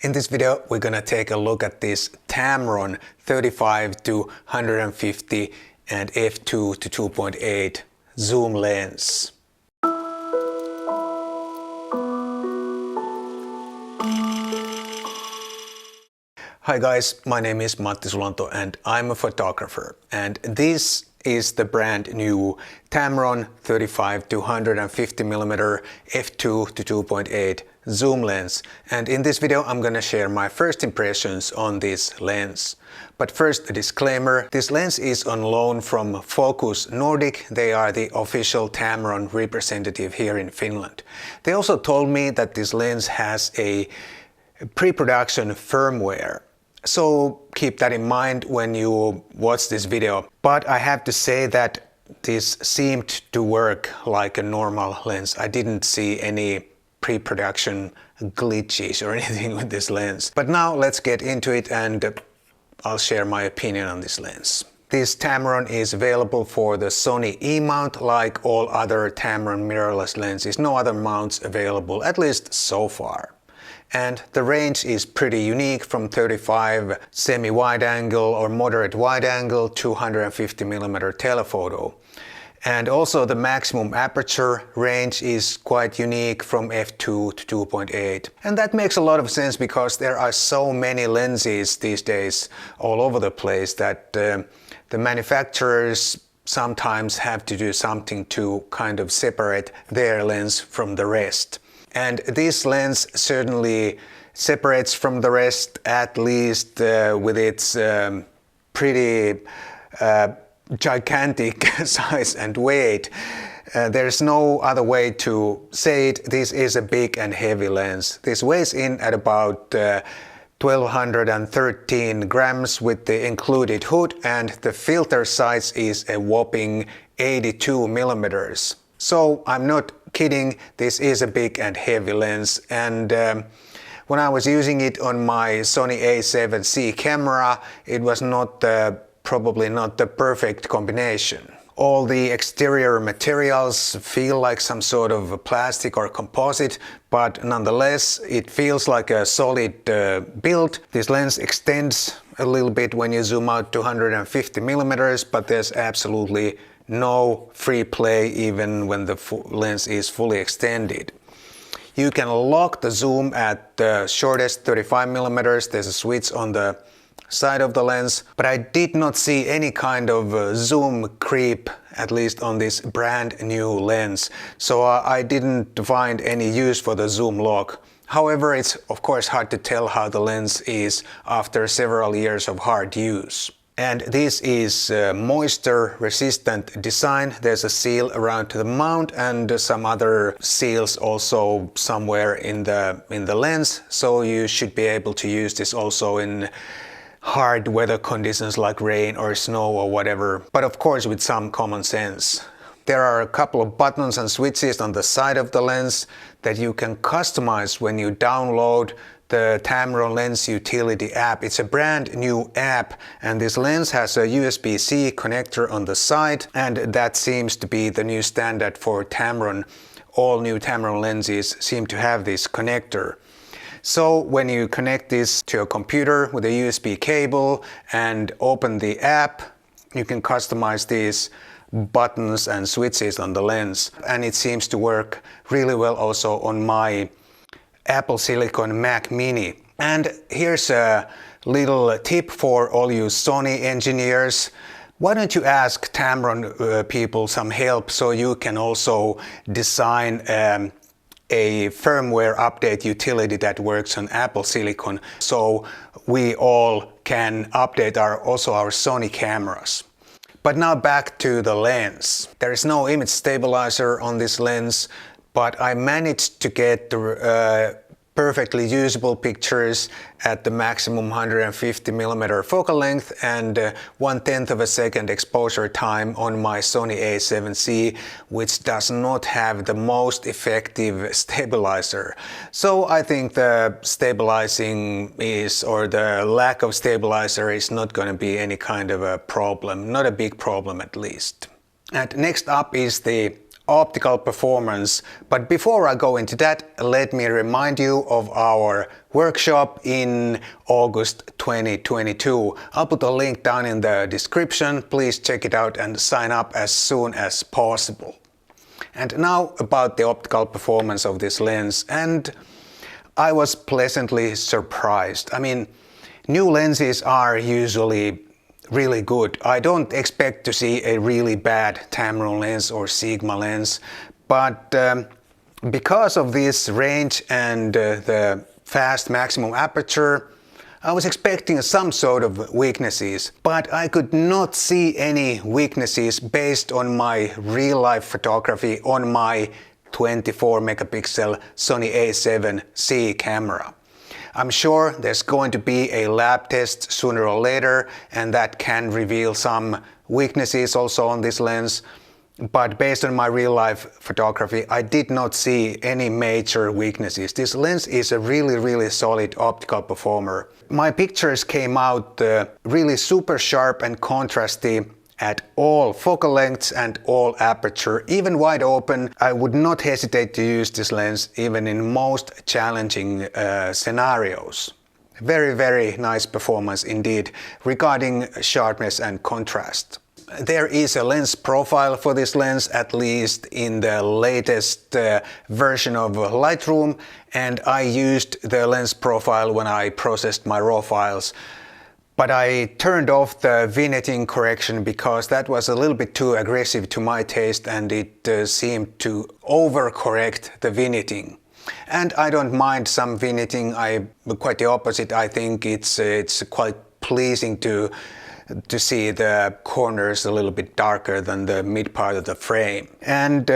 In this video we're gonna take a look at this Tamron 35-150 and f2-2.8 zoom lens. Hi guys, my name is Matti Sulanto and I'm a photographer, and this is the brand new Tamron 35-150mm f2-2.8 zoom lens, and in this video I'm gonna share my first impressions on this lens. But first, a disclaimer: this lens is on loan from Focus Nordic. They are the official Tamron representative here in Finland. They also told me that this lens has a pre-production firmware, so keep that in mind when you watch this video. But I have to say that this seemed to work like a normal lens. I didn't see any pre-production glitches or anything with this lens. But now let's get into it and I'll share my opinion on this lens. This Tamron is available for the Sony E-mount like all other Tamron mirrorless lenses. No other mounts available, at least so far. And the range is pretty unique, from 35 semi-wide angle or moderate wide angle to 150mm telephoto. And also the maximum aperture range is quite unique, from f2-2.8. And that makes a lot of sense because there are so many lenses these days all over the place that the manufacturers sometimes have to do something to kind of separate their lens from the rest. And this lens certainly separates from the rest, at least with its pretty gigantic size and weight. There's no other way to say it. This is a big and heavy lens. This weighs in at about 1213 grams with the included hood, and the filter size is a whopping 82 millimeters. So I'm not kidding, this is a big and heavy lens, and when I was using it on my Sony a7C camera, it was not probably not the perfect combination. All the exterior materials feel like some sort of plastic or composite, but nonetheless it feels like a solid build. This lens extends a little bit when you zoom out to 150 millimeters, but there's absolutely no free play even when the lens is fully extended. You can lock the zoom at the shortest 35 millimeters. There's a switch on the side of the lens, but I did not see any kind of zoom creep, at least on this brand new lens. So I didn't find any use for the zoom lock. However, it's of course hard to tell how the lens is after several years of hard use. And this is moisture resistant design. There's a seal around the mount and some other seals also somewhere in the lens, so you should be able to use this also in hard weather conditions like rain or snow or whatever, but of course with some common sense. There are a couple of buttons and switches on the side of the lens that you can customize when you download the Tamron Lens Utility app. It's a brand new app, and this lens has a USB-C connector on the side, and that seems to be the new standard for Tamron. All new Tamron lenses seem to have this connector. So when you connect this to a computer with a USB cable and open the app, you can customize these buttons and switches on the lens, and it seems to work really well also on my Apple Silicon Mac Mini. And here's a little tip for all you Sony engineers. Why don't you ask Tamron people some help so you can also design a firmware update utility that works on Apple Silicon, so we all can update our Sony cameras. But now back to the lens. There is no image stabilizer on this lens, but I managed to get the perfectly usable pictures at the maximum 150mm focal length and 1/10 of a second exposure time on my Sony a7C, which does not have the most effective stabilizer. So I think the stabilizing is, or the lack of stabilizer is not going to be any kind of a problem, not a big problem at least. And next up is the optical performance. But before I go into that, let me remind you of our workshop in August 2022. I'll put a link down in the description. Please check it out and sign up as soon as possible. And now about the optical performance of this lens, and I was pleasantly surprised. I mean, new lenses are usually really good. I don't expect to see a really bad Tamron lens or Sigma lens, but because of this range and the fast maximum aperture, I was expecting some sort of weaknesses, but I could not see any weaknesses based on my real-life photography on my 24 megapixel Sony A7C camera. I'm sure there's going to be a lab test sooner or later, and that can reveal some weaknesses also on this lens. But based on my real-life photography, I did not see any major weaknesses. This lens is a really solid optical performer. My pictures came out really super sharp and contrasty at all focal lengths and all aperture, even wide open. I would not hesitate to use this lens even in most challenging scenarios. Very nice performance indeed regarding sharpness and contrast. There is a lens profile for this lens, at least in the latest version of Lightroom, and I used the lens profile when I processed my raw files. But I turned off the vignetting correction because that was a little bit too aggressive to my taste, and it seemed to overcorrect the vignetting. And I don't mind some vignetting. Quite the opposite. I think it's quite pleasing to see the corners a little bit darker than the mid part of the frame. And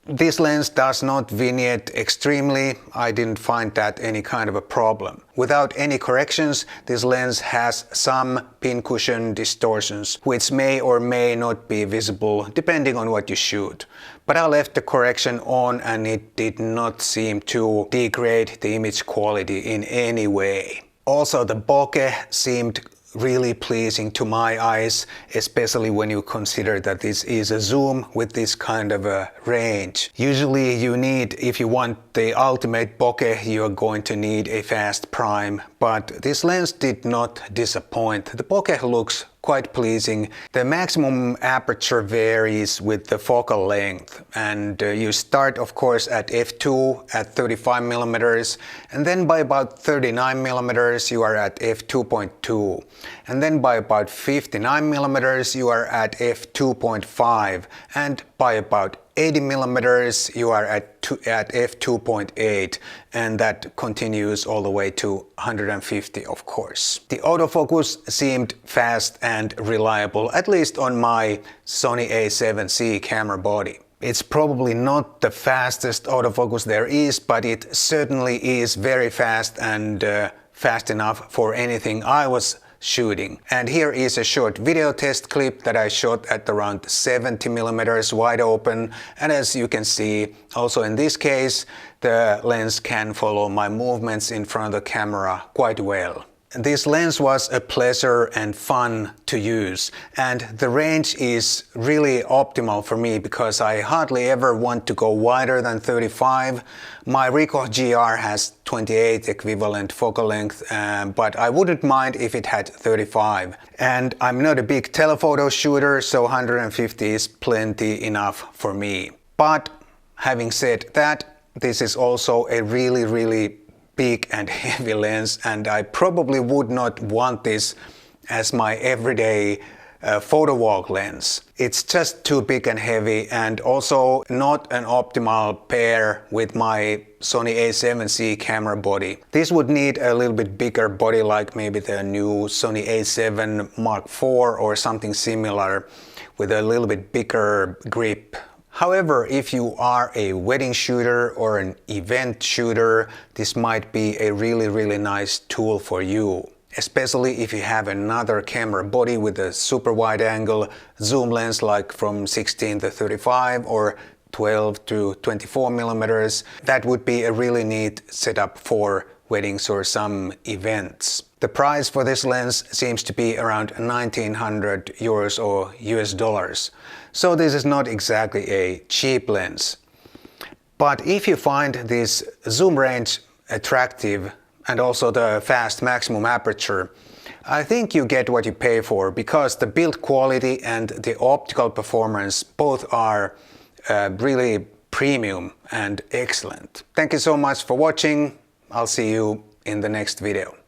this lens does not vignette extremely. I didn't find that any kind of a problem. Without any corrections, this lens has some pincushion distortions, which may or may not be visible depending on what you shoot. But I left the correction on and it did not seem to degrade the image quality in any way. Also, the bokeh seemed really pleasing to my eyes, especially when you consider that this is a zoom with this kind of a range. Usually you need, if you want the ultimate bokeh, you're going to need a fast prime, but this lens did not disappoint. The bokeh looks quite pleasing. The maximum aperture varies with the focal length, and you start of course at f2 at 35 millimeters, and then by about 39 millimeters you are at f2.2, and then by about 59 millimeters you are at f2.5, and by about 80 millimeters you are at f2.8, and that continues all the way to 150 of course. The autofocus seemed fast and reliable, at least on my Sony A7C camera body. It's probably not the fastest autofocus there is, but it certainly is very fast and fast enough for anything I was shooting. And here is a short video test clip that I shot at around 70 millimeters wide open, and as you can see, also in this case the lens can follow my movements in front of the camera quite well. This lens was a pleasure and fun to use, and the range is really optimal for me because I hardly ever want to go wider than 35. My Ricoh GR has 28 equivalent focal length, but I wouldn't mind if it had 35. And I'm not a big telephoto shooter, so 150 is plenty enough for me. But having said that, this is also a really big and heavy lens, and I probably would not want this as my everyday photo walk lens. It's just too big and heavy, and also not an optimal pair with my Sony A7C camera body. This would need a little bit bigger body, like maybe the new Sony A7 Mark IV or something similar with a little bit bigger grip. However, if you are a wedding shooter or an event shooter, this might be a really nice tool for you. Especially if you have another camera body with a super wide angle zoom lens, like from 16 to 35 or 12 to 24 millimeters. That would be a really neat setup for weddings or some events. The price for this lens seems to be around 1900 euros or US dollars. So this is not exactly a cheap lens. But if you find this zoom range attractive and also the fast maximum aperture, I think you get what you pay for, because the build quality and the optical performance both are really premium and excellent. Thank you so much for watching. I'll see you in the next video.